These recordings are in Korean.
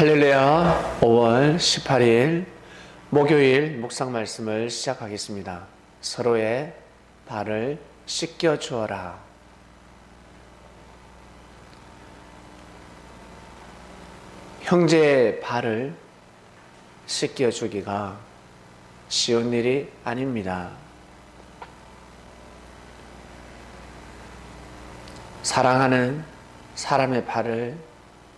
할렐루야. 5월 18일 목요일 묵상 말씀을 시작하겠습니다. 서로의 발을 씻겨 주어라. 형제의 발을 씻겨 주기가 쉬운 일이 아닙니다. 사랑하는 사람의 발을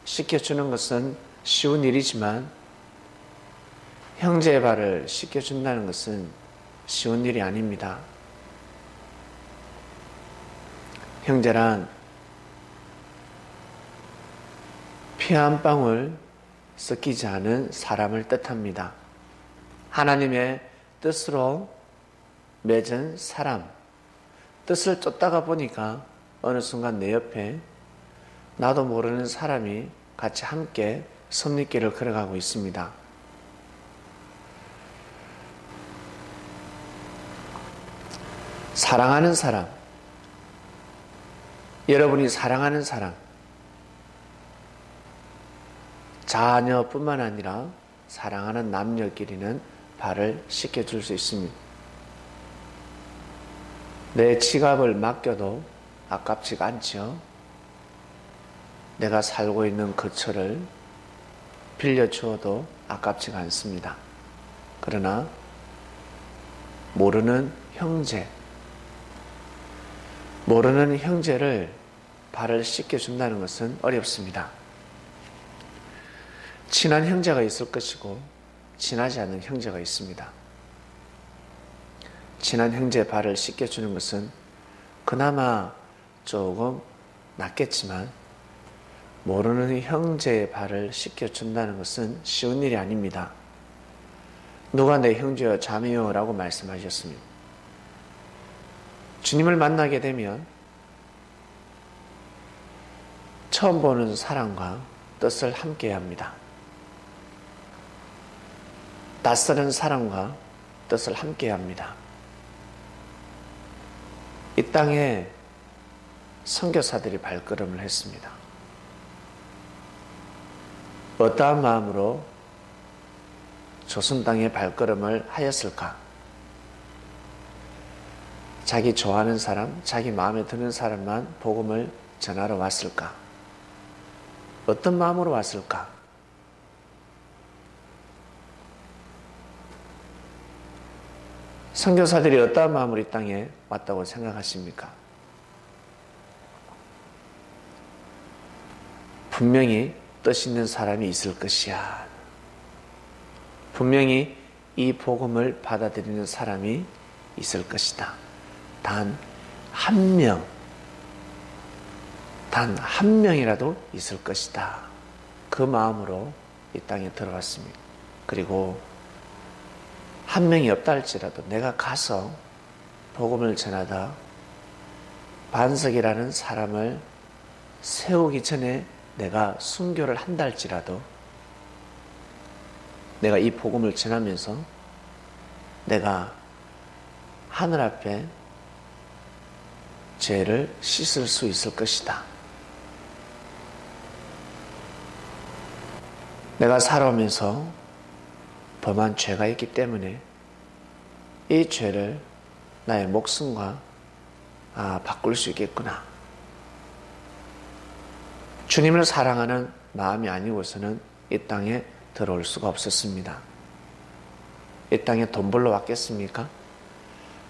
씻겨주는 것은 쉬운 일이지만 형제의 발을 씻겨준다는 것은 쉬운 일이 아닙니다. 형제란 피 한 방울 섞이지 않은 사람을 뜻합니다. 하나님의 뜻으로 맺은 사람, 뜻을 쫓다가 보니까 어느 순간 내 옆에 나도 모르는 사람이 같이 함께 섭리길을 걸어가고 있습니다. 사랑하는 사람, 여러분이 사랑하는 사람, 자녀뿐만 아니라 사랑하는 남녀끼리는 발을 씻겨줄 수 있습니다. 내 지갑을 맡겨도 아깝지가 않죠. 내가 살고 있는 거처를 빌려주어도 아깝지가 않습니다. 그러나 모르는 형제를 발을 씻겨준다는 것은 어렵습니다. 친한 형제가 있을 것이고 친하지 않은 형제가 있습니다. 친한 형제의 발을 씻겨주는 것은 그나마 조금 낫겠지만 모르는 형제의 발을 씻겨준다는 것은 쉬운 일이 아닙니다. 누가 내 형제여 자매여 라고 말씀하셨습니다. 주님을 만나게 되면 처음 보는 사람과 뜻을 함께 합니다. 낯설은 사람과 뜻을 함께 합니다. 이 땅에 선교사들이 발걸음을 했습니다. 어떠한 마음으로 조선 땅에 발걸음을 하였을까? 자기 좋아하는 사람, 자기 마음에 드는 사람만 복음을 전하러 왔을까? 어떤 마음으로 왔을까? 선교사들이 어떠한 마음으로 이 땅에 왔다고 생각하십니까? 분명히 뜻 있는 사람이 있을 것이야. 분명히 이 복음을 받아들이는 사람이 있을 것이다. 단 한 명이라도 있을 것이다. 그 마음으로 이 땅에 들어왔습니다. 그리고 한 명이 없다 할지라도 내가 가서 복음을 전하다 반석이라는 사람을 세우기 전에 내가 순교를 한다 할지라도 내가 이 복음을 전하면서 내가 하늘 앞에 죄를 씻을 수 있을 것이다. 내가 살아오면서 범한 죄가 있기 때문에 이 죄를 나의 목숨과 바꿀 수 있겠구나. 주님을 사랑하는 마음이 아니고서는 이 땅에 들어올 수가 없었습니다. 이 땅에 돈 벌러 왔겠습니까?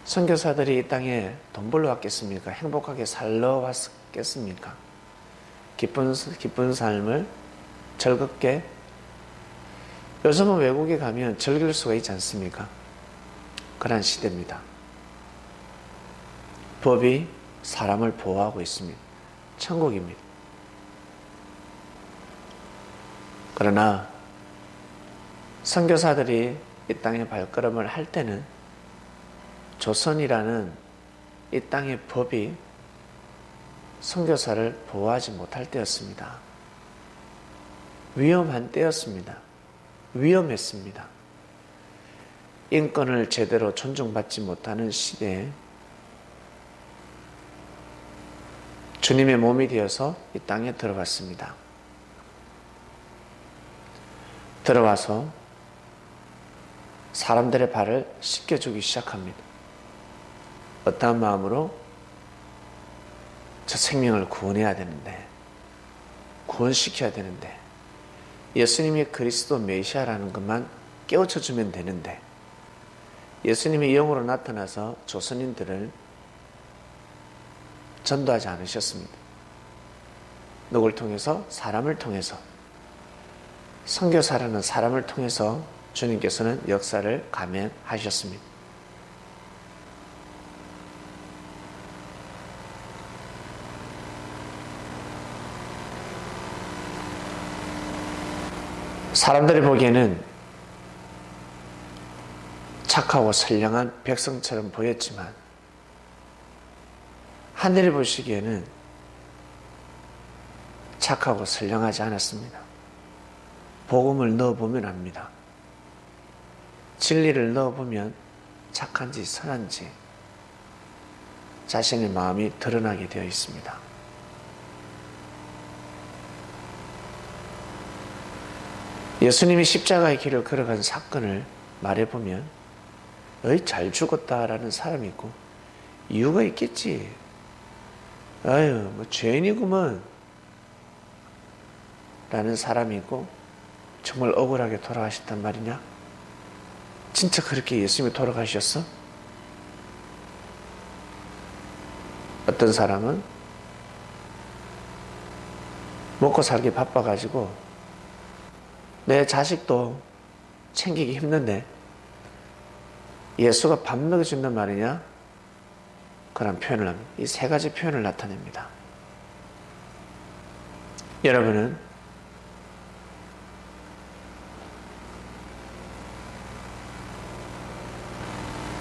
선교사들이 이 땅에 돈 벌러 왔겠습니까? 행복하게 살러 왔겠습니까? 기쁜 삶을 즐겁게, 요즘은 외국에 가면 즐길 수가 있지 않습니까? 그런 시대입니다. 법이 사람을 보호하고 있습니다. 천국입니다. 그러나 선교사들이 이 땅에 발걸음을 할 때는 조선이라는 이 땅의 법이 선교사를 보호하지 못할 때였습니다. 위험한 때였습니다. 위험했습니다. 인권을 제대로 존중받지 못하는 시대에 주님의 몸이 되어서 이 땅에 들어갔습니다. 들어와서 사람들의 발을 씻겨주기 시작합니다. 어떠한 마음으로? 저 생명을 구원해야 되는데, 구원시켜야 되는데, 예수님이 그리스도 메시아라는 것만 깨우쳐주면 되는데, 예수님이 영으로 나타나서 조선인들을 전도하지 않으셨습니다. 누굴 통해서? 사람을 통해서. 선교사라는 사람을 통해서 주님께서는 역사를 감행하셨습니다. 사람들이 보기에는 착하고 선량한 백성처럼 보였지만 하늘이 보시기에는 착하고 선량하지 않았습니다. 복음을 넣어보면 압니다. 진리를 넣어보면 착한지 선한지 자신의 마음이 드러나게 되어 있습니다. 예수님이 십자가의 길을 걸어간 사건을 말해보면 어이 잘 죽었다라는 사람이 있고 이유가 있겠지. 아유 뭐 죄인이구먼 라는 사람이 있고 정말 억울하게 돌아가셨단 말이냐? 진짜 그렇게 예수님이 돌아가셨어? 어떤 사람은 먹고 살기 바빠가지고 내 자식도 챙기기 힘든데 예수가 밥 먹여준단 말이냐? 그런 표현을 합니다. 이 세 가지 표현을 나타냅니다. 여러분은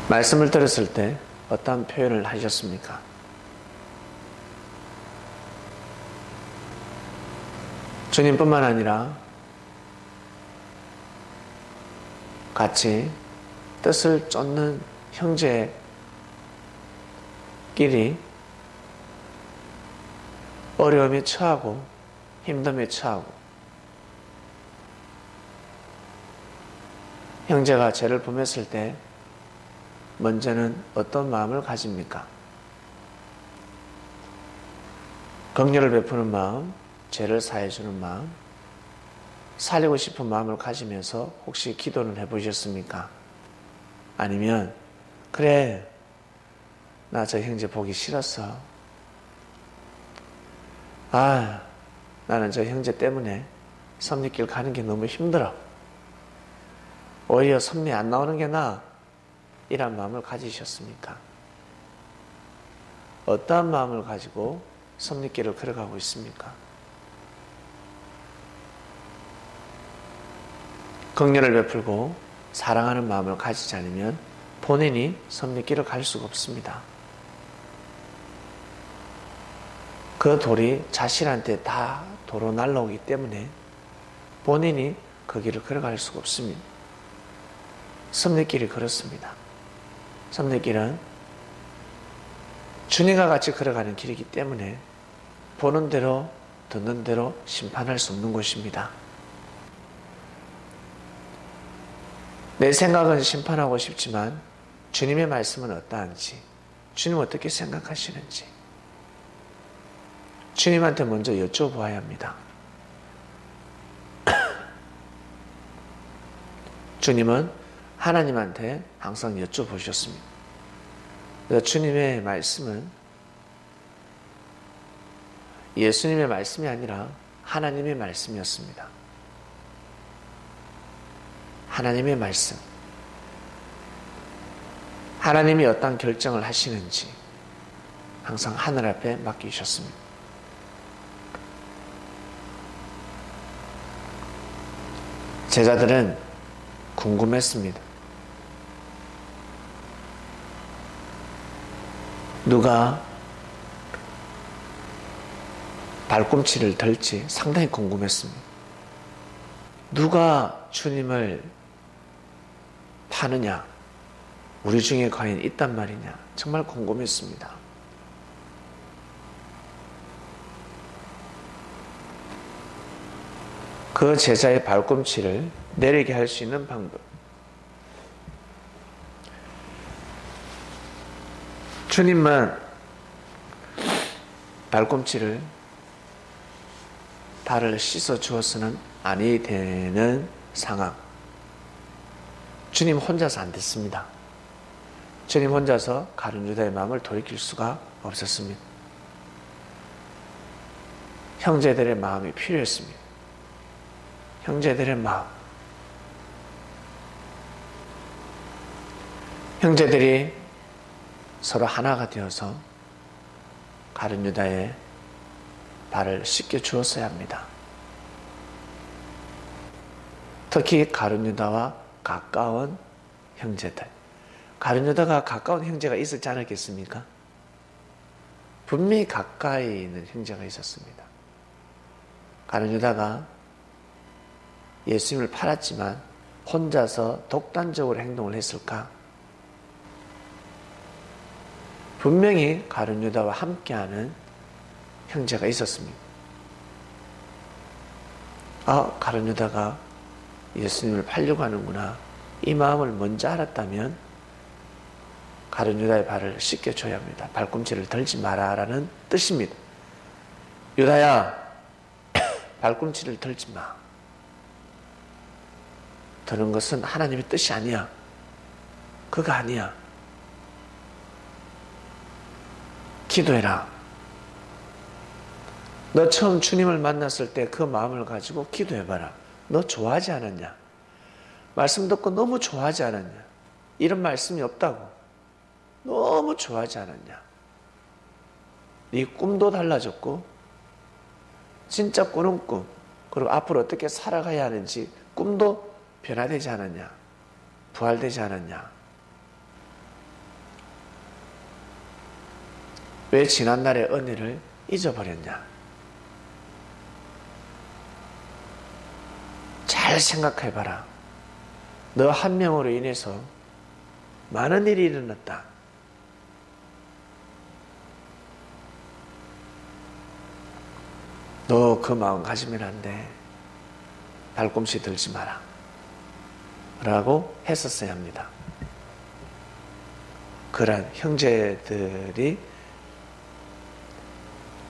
말씀을 들었을 때 어떤 표현을 하셨습니까? 주님뿐만 아니라 같이 뜻을 쫓는 형제끼리 어려움에 처하고 힘듦에 처하고 형제가 죄를 범했을 때 먼저는 어떤 마음을 가집니까? 긍휼을 베푸는 마음, 죄를 사해주는 마음, 살리고 싶은 마음을 가지면서 혹시 기도는 해보셨습니까? 아니면 그래 나 저 형제 보기 싫었어. 아 나는 저 형제 때문에 섭리길 가는 게 너무 힘들어. 오히려 섭리 안 나오는 게 나아. 이런 마음을 가지셨습니까? 어떠한 마음을 가지고 섭리길을 걸어가고 있습니까? 긍휼을 베풀고 사랑하는 마음을 가지지 않으면 본인이 섭리길을 갈 수가 없습니다. 그 돌이 자신한테 다 도로 날라오기 때문에 본인이 그 길을 걸어갈 수가 없습니다. 섭리길이 그렇습니다. 섭리길은 주님과 같이 걸어가는 길이기 때문에 보는 대로 듣는 대로 심판할 수 없는 곳입니다. 내 생각은 심판하고 싶지만 주님의 말씀은 어떠한지, 주님 어떻게 생각하시는지 주님한테 먼저 여쭤보아야 합니다. 주님은 하나님한테 항상 여쭤보셨습니다. 그래서 주님의 말씀은 예수님의 말씀이 아니라 하나님의 말씀이었습니다. 하나님의 말씀. 하나님이 어떤 결정을 하시는지 항상 하늘 앞에 맡기셨습니다. 제자들은 궁금했습니다. 누가 발꿈치를 덜지 상당히 궁금했습니다. 누가 주님을 파느냐? 우리 중에 과연 있단 말이냐? 정말 궁금했습니다. 그 제자의 발꿈치를 내리게 할 수 있는 방법. 주님만 발꿈치를 발을 씻어 주었으는 아니 되는 상황. 주님 혼자서 안 됐습니다. 주님 혼자서 가룟 유다의 마음을 돌이킬 수가 없었습니다. 형제들의 마음이 필요했습니다. 형제들의 마음. 형제들이 서로 하나가 되어서 가룟 유다의 발을 씻겨 주었어야 합니다. 특히 가룟 유다와 가까운 형제들. 가룟 유다가 가까운 형제가 있었지 않았겠습니까? 분명히 가까이 있는 형제가 있었습니다. 가룟 유다가 예수님을 팔았지만 혼자서 독단적으로 행동을 했을까? 분명히 가룟 유다와 함께하는 형제가 있었습니다. 가룟 유다가 예수님을 팔려고 하는구나. 이 마음을 먼저 알았다면 가룟 유다의 발을 씻겨줘야 합니다. 발꿈치를 들지 마라라는 뜻입니다. 유다야, 발꿈치를 들지 마. 드는 것은 하나님의 뜻이 아니야. 그거 아니야. 기도해라. 너 처음 주님을 만났을 때 그 마음을 가지고 기도해봐라. 너 좋아하지 않았냐? 말씀 듣고 너무 좋아하지 않았냐? 이런 말씀이 없다고. 너무 좋아하지 않았냐? 네 꿈도 달라졌고 진짜 꾸는 꿈, 그리고 앞으로 어떻게 살아가야 하는지 꿈도 변화되지 않았냐? 부활되지 않았냐? 왜 지난날의 은혜를 잊어버렸냐? 잘 생각해봐라. 너 한 명으로 인해서 많은 일이 일어났다. 너 그 마음 가지면 안 돼. 발꿈치 들지 마라. 라고 했었어야 합니다. 그런 형제들이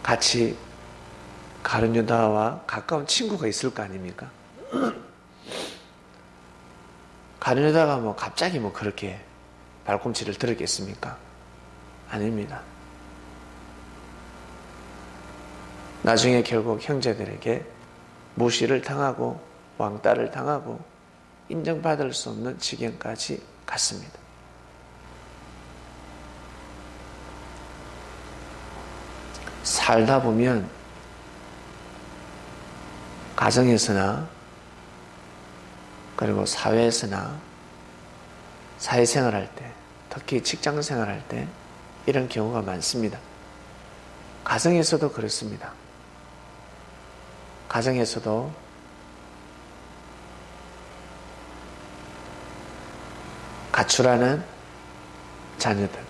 같이 가룟 유다와 가까운 친구가 있을 거 아닙니까? 가룟 유다가 갑자기 그렇게 발꿈치를 들었겠습니까? 아닙니다. 나중에 결국 형제들에게 무시를 당하고 왕따를 당하고 인정받을 수 없는 지경까지 갔습니다. 살다 보면 가정에서나 그리고 사회에서나 사회생활할 때, 특히 직장생활할 때 이런 경우가 많습니다. 가정에서도 그렇습니다. 가정에서도 가출하는 자녀들.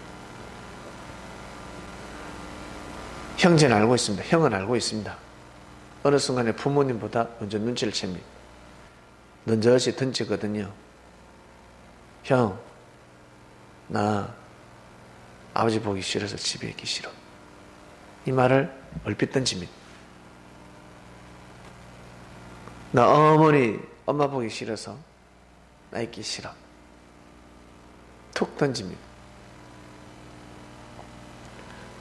형제는 알고 있습니다. 형은 알고 있습니다. 어느 순간에 부모님보다 먼저 눈치를 챕니다. 넌저시 던지거든요. 형, 나 아버지 보기 싫어서 집에 있기 싫어. 이 말을 얼핏 던집니다. 나 엄마 보기 싫어서 나 있기 싫어. 툭 던집니다.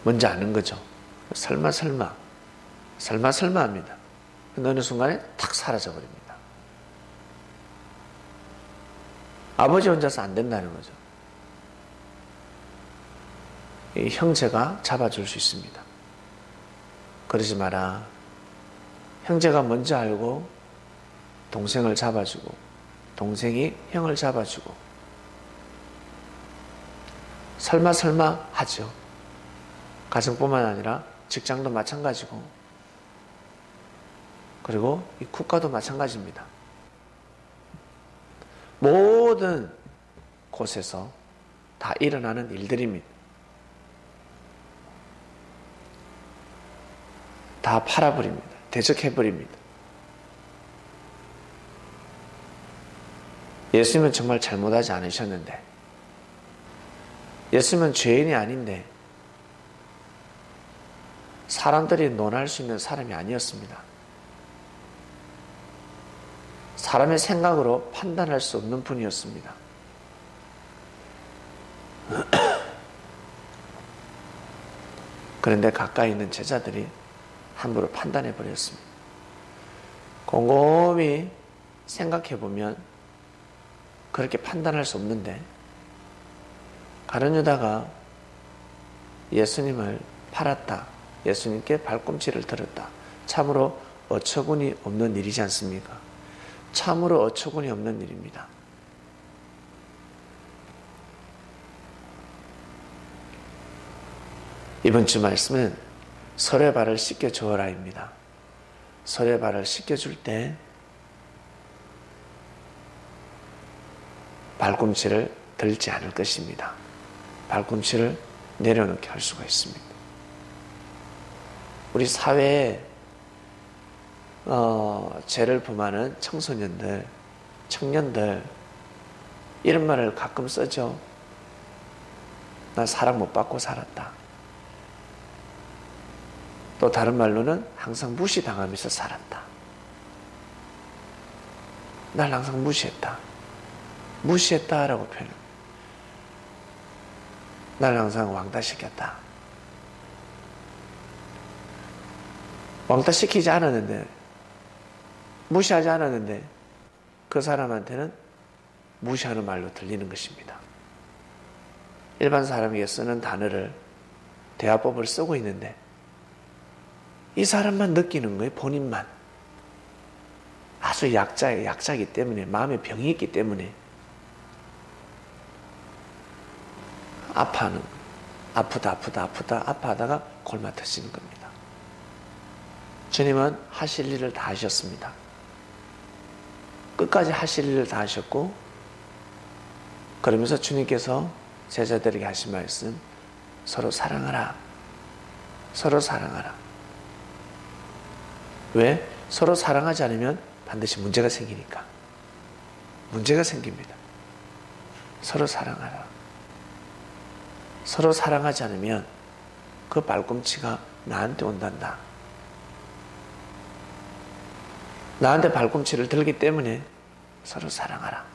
먼저 아는 거죠. 설마 합니다. 근데 어느 순간에 탁 사라져버립니다. 아버지 혼자서 안 된다는 거죠. 이 형제가 잡아줄 수 있습니다. 그러지 마라. 형제가 먼저 알고 동생을 잡아주고 동생이 형을 잡아주고 설마 하죠. 가정뿐만 아니라 직장도 마찬가지고 그리고 이 국가도 마찬가지입니다. 모든 곳에서 다 일어나는 일들입니다. 다 팔아버립니다. 대적해버립니다. 예수님은 정말 잘못하지 않으셨는데, 예수님은 죄인이 아닌데 사람들이 논할 수 있는 사람이 아니었습니다. 사람의 생각으로 판단할 수 없는 분이었습니다. 그런데 가까이 있는 제자들이 함부로 판단해 버렸습니다. 곰곰이 생각해 보면 그렇게 판단할 수 없는데, 가룟 유다가 예수님을 팔았다, 예수님께 발꿈치를 들었다, 참으로 어처구니 없는 일이지 않습니까? 참으로 어처구니 없는 일입니다. 이번 주 말씀은 서로의 발을 씻겨 주어라입니다. 서로의 발을 씻겨줄 때 발꿈치를 들지 않을 것입니다. 발꿈치를 내려놓게 할 수가 있습니다. 우리 사회에 죄를 범하는 청소년들, 청년들, 이런 말을 가끔 쓰죠. 나 사랑 못 받고 살았다. 또 다른 말로는 항상 무시당하면서 살았다. 날 항상 무시했다. 무시했다라고 표현합니다. 날 항상 왕따시켰다. 왕따시키지 않았는데, 무시하지 않았는데 그 사람한테는 무시하는 말로 들리는 것입니다. 일반 사람에게 쓰는 단어를, 대화법을 쓰고 있는데 이 사람만 느끼는 거예요. 본인만. 아주 약자이기 때문에, 마음에 병이 있기 때문에 아파하다가 골마 터지는 겁니다. 주님은 하실 일을 다 하셨습니다. 끝까지 하실 일을 다 하셨고, 그러면서 주님께서 제자들에게 하신 말씀, 서로 사랑하라. 서로 사랑하라. 왜? 서로 사랑하지 않으면 반드시 문제가 생기니까. 문제가 생깁니다. 서로 사랑하라. 서로 사랑하지 않으면 그 발꿈치가 나한테 온단다. 나한테 발꿈치를 들기 때문에 서로 사랑하라.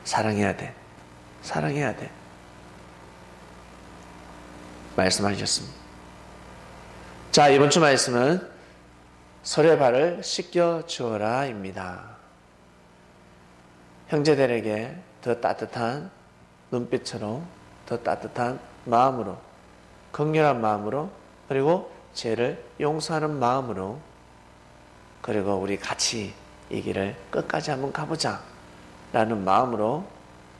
사랑해야 돼. 사랑해야 돼. 말씀하셨습니다. 자, 이번 주 말씀은 서로의 발을 씻겨 주어라 입니다. 형제들에게 더 따뜻한 눈빛으로, 더 따뜻한 마음으로, 긍휼한 마음으로, 그리고 죄를 용서하는 마음으로, 그리고 우리 같이 이 길을 끝까지 한번 가보자 라는 마음으로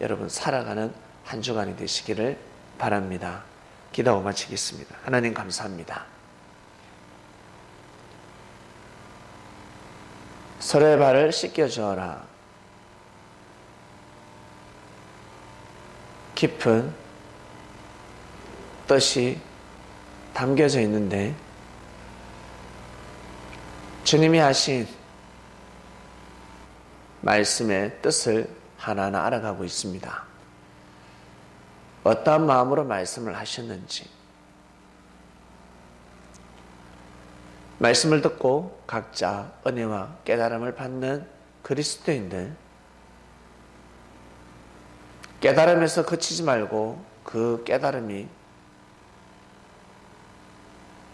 여러분 살아가는 한 주간이 되시기를 바랍니다. 기도하고 마치겠습니다. 하나님 감사합니다. 서로의 발을 씻겨주어라. 깊은 뜻이 담겨져 있는데 주님이 하신 말씀의 뜻을 하나하나 알아가고 있습니다. 어떠한 마음으로 말씀을 하셨는지, 말씀을 듣고 각자 은혜와 깨달음을 받는 그리스도인들, 깨달음에서 그치지 말고 그 깨달음이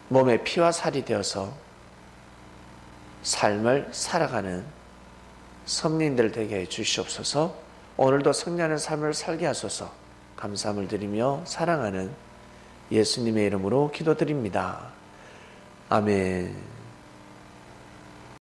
몸의 피와 살이 되어서 삶을 살아가는 성령들 되게 해 주시옵소서. 오늘도 승리하는 삶을 살게 하소서. 감사함을 드리며 사랑하는 예수님의 이름으로 기도드립니다. 아멘.